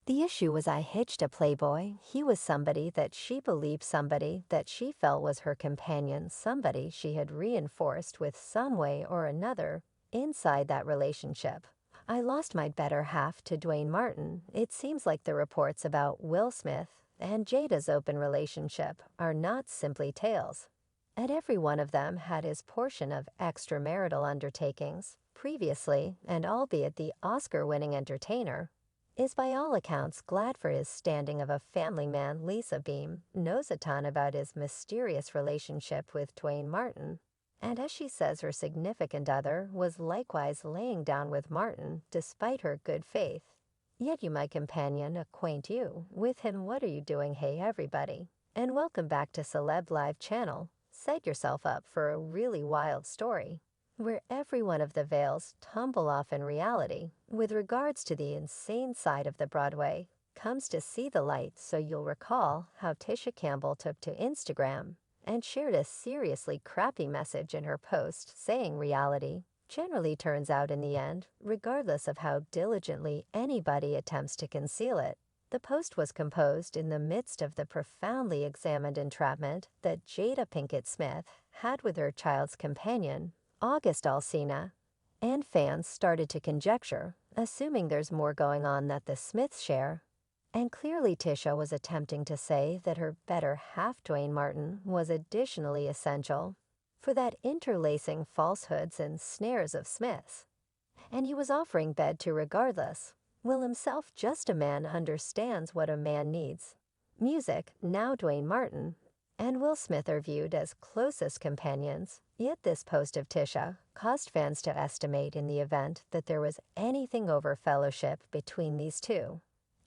The issue was I hitched a playboy. He was somebody that she believed, somebody that she felt was her companion, somebody she had reinforced with some way or another inside that relationship. I lost my better half to Duane Martin. It seems like the reports about Will Smith and Jada's open relationship are not simply tales. And every one of them had his portion of extramarital undertakings previously, and albeit the Oscar-winning entertainer is by all accounts glad for his standing of a family man. Lisa Beam knows a ton about his mysterious relationship with Duane Martin, and as she says, her significant other was likewise laying down with Martin despite her good faith. Yet you, my companion, acquaint you with him. What are you doing? Hey everybody, and welcome back to Celeb Live channel. Set yourself up for a really wild story where every one of the veils tumble off in reality with regards to the insane side of the Broadway comes to see the light. So you'll recall how Tisha Campbell took to Instagram and shared a seriously crappy message in her post saying reality generally turns out in the end, regardless of how diligently anybody attempts to conceal it. The post was composed in the midst of the profoundly examined entrapment that Jada Pinkett Smith had with her child's companion, August Alsina, and fans started to conjecture, assuming there's more going on that the Smiths share. And clearly Tisha was attempting to say that her better half, Duane Martin, was additionally essential for that interlacing falsehoods and snares of Smiths. And he was offering bed to regardless. Will himself, just a man, understands what a man needs. Music, now Duane Martin, and Will Smith are viewed as closest companions, yet this post of Tisha caused fans to estimate in the event that there was anything over fellowship between these two.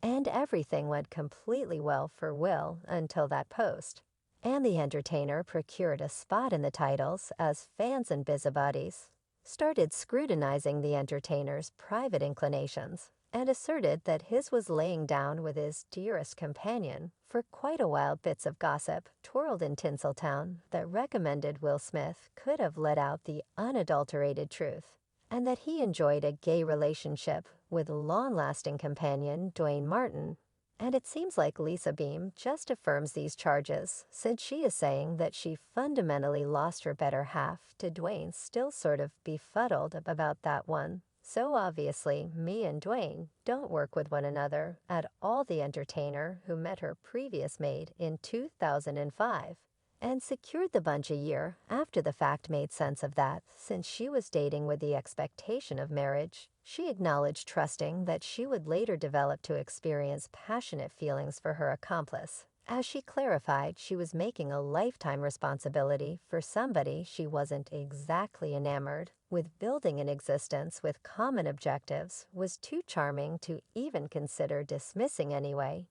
And everything went completely well for Will until that post. And the entertainer procured a spot in the titles as fans and busybodies started scrutinizing the entertainer's private inclinations and asserted that his was laying down with his dearest companion. For quite a while bits of gossip twirled in Tinseltown that recommended Will Smith could have let out the unadulterated truth, and that he enjoyed a gay relationship with long-lasting companion Duane Martin. And it seems like Lisa Beam just affirms these charges, since she is saying that she fundamentally lost her better half to Duane, still sort of befuddled about that one. So obviously, me and Duane don't work with one another at all. The entertainer, who met her previous mate in 2005 and secured the bunch a year after the fact, made sense of that since she was dating with the expectation of marriage. She acknowledged trusting that she would later develop to experience passionate feelings for her accomplice. As she clarified, she was making a lifetime responsibility for somebody she wasn't exactly enamored with. Building an existence with common objectives was too charming to even consider dismissing anyway.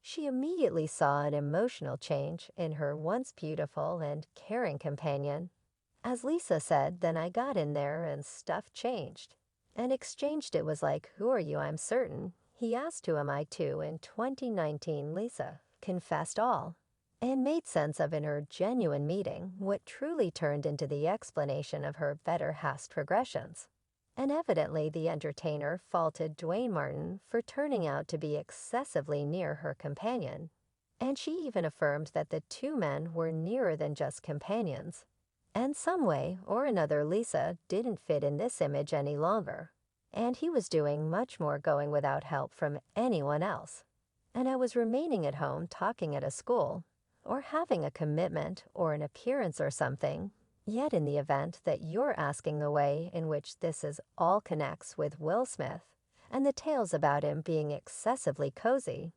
She immediately saw an emotional change in her once beautiful and caring companion. As Lisa said, then I got in there and stuff changed. And exchanged. It was like, who are you? I'm certain. He asked, who am I too? In 2019, Lisa confessed all and made sense of in her genuine meeting what truly turned into the explanation of her better half's progressions. And evidently the entertainer faulted Duane Martin for turning out to be excessively near her companion. And she even affirmed that the two men were nearer than just companions. And some way or another Lisa didn't fit in this image any longer. And he was doing much more, going without help from anyone else. And I was remaining at home, talking at a school, or having a commitment or an appearance or something. Yet in the event that you're asking, the way in which this is all connects with Will Smith and the tales about him being excessively cozy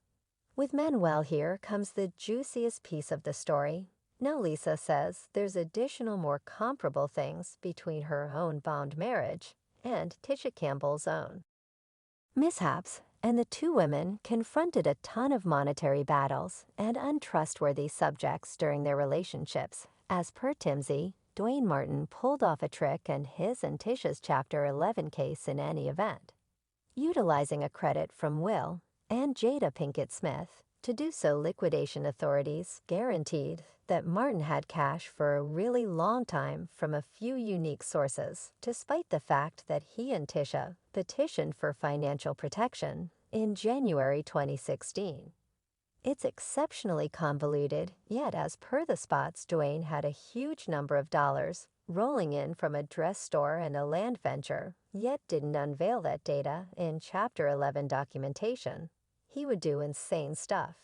with men, well, here comes the juiciest piece of the story. Now Lisa says there's additional more comparable things between her own bound marriage and Tisha Campbell's own mishaps, and the two women confronted a ton of monetary battles and untrustworthy subjects during their relationships. As per Timsy, Duane Martin pulled off a trick in his and Tisha's Chapter 11 case in any event, utilizing a credit from Will and Jada Pinkett Smith. To do so, liquidation authorities guaranteed that Martin had cash for a really long time from a few unique sources, despite the fact that he and Tisha petitioned for financial protection in January 2016. It's exceptionally convoluted, yet as per the spots, Duane had a huge number of dollars rolling in from a dress store and a land venture, yet didn't unveil that data in Chapter 11 documentation. He would do insane stuff.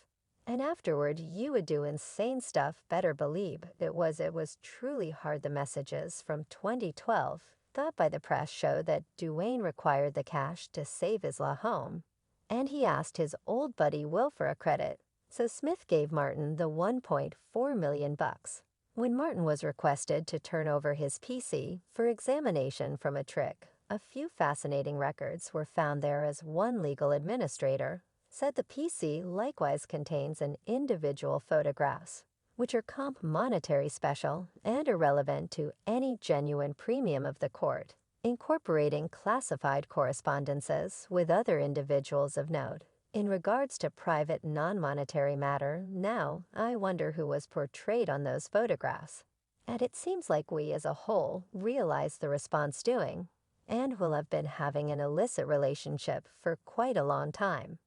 And afterward, you would do insane stuff, better believe. It was truly hard. The messages from 2012, thought by the press, show that Duane required the cash to save his law home. And he asked his old buddy Will for a credit. So Smith gave Martin the $1.4 million bucks. When Martin was requested to turn over his PC for examination from a trick, a few fascinating records were found there, as one legal administrator said the PC likewise contains an individual photographs, which are comp monetary special and irrelevant to any genuine premium of the court, incorporating classified correspondences with other individuals of note. In regards to private non-monetary matter, now I wonder who was portrayed on those photographs. And it seems like we as a whole realize the response doing, and will have been having an illicit relationship for quite a long time.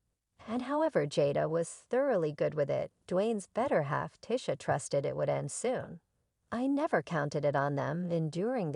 And however Jada was thoroughly good with it, Duane's better half Tisha trusted it would end soon. I never counted it on them enduring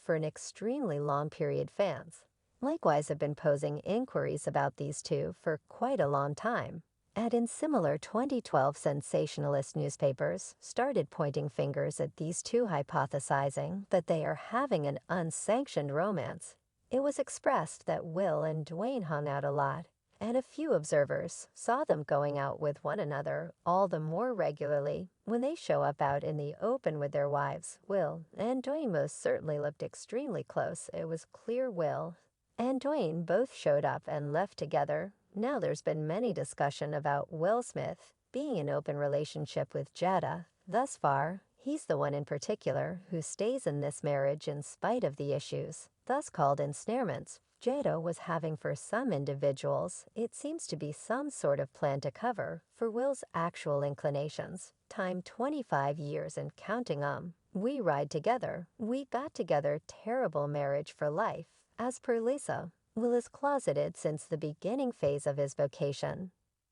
for an extremely long period. Fans likewise have been posing inquiries about these two for quite a long time, and in similar 2012 sensationalist newspapers started pointing fingers at these two, hypothesizing that they are having an unsanctioned romance. It was expressed that Will and Duane hung out a lot, and a few observers saw them going out with one another all the more regularly when they show up out in the open with their wives. Will and Duane most certainly looked extremely close. It was clear Will and Duane both showed up and left together. Now there's been many discussion about Will Smith being in open relationship with Jada. Thus far, he's the one in particular who stays in this marriage in spite of the issues, thus called ensnarements, Jada was having. For some individuals, it seems to be some sort of plan to cover for Will's actual inclinations. Time 25 years and counting. We ride together. We got together. Terrible marriage for life. As per Lisa, Will is closeted since the beginning phase of his vocation,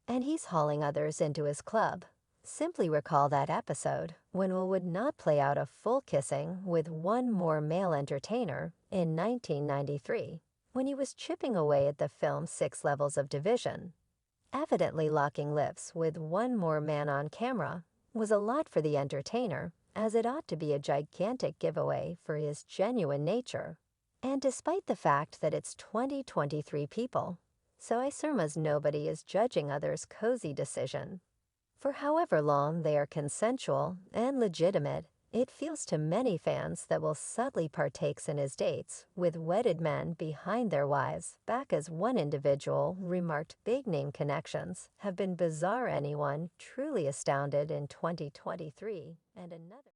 and he's hauling others into his club. Simply recall that episode when Will would not play out a full kissing with one more male entertainer in 1993, when he was chipping away at the film's 6 levels of division. Evidently locking lips with one more man on camera was a lot for the entertainer, as it ought to be a gigantic giveaway for his genuine nature. And despite the fact that it's 2023 people, so I surmise nobody is judging others' cozy decision. For however long they are consensual and legitimate, it feels to many fans that Will subtly partakes in his dates with wedded men behind their wives' back. As one individual remarked, big-name connections have been bizarre. Anyone truly astounded in 2023, and another